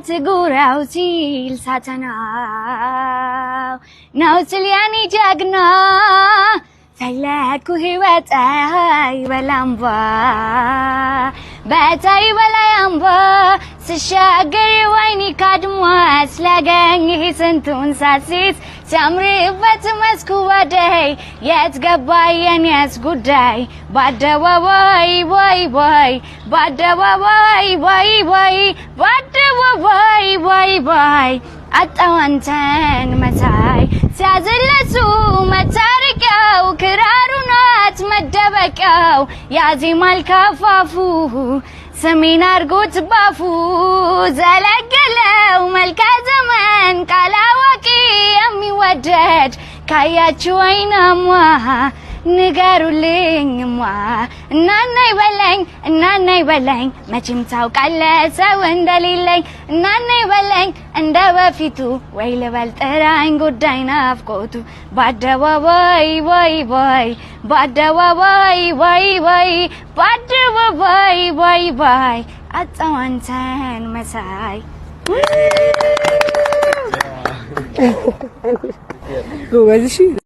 ትጉራው ሲል ሳተናው ነው ስልያኒ ጀግና ፈለኩ ህይወት አይበላምባ በታይ በላያምባ ስሻገር ወይኒ ካድማስ ላገኝ ስንቱን ሳሲስ ሲያምርበት መስኩ ወደይ የት ገባ የኔስ ጉዳይ በአደባባይ ወይ ወይ በአደባባይ ወይ ወይ በአደባባይ ወይ ወይ አጣሁ አንተን መሳይ ሲያዝለሱ መታረቂያው ክራሩ ናት መደበቂያው ያዜማል ካፋፉ ስሜን አርጎት ባፉ ዘለገለው መልከ ዘመን ቃል አዋቂ የሚወደድ ካያችሁ አይናማ ንገሩልኝማ እናናይ በለኝ መቼም ታውቃለህ ሰው እንደሌለኝ እናናይ በለኝ እንደ በፊቱ ወይ ልበል ጥራኝ ጉዳይ ናፍቆቱ በአደባባይ ወይ ወይ በአደባባይ ወይ ወይ በአደባባይ ወይ ወይ አጣሁ አንተን መሳይ ጎበዝ እሺ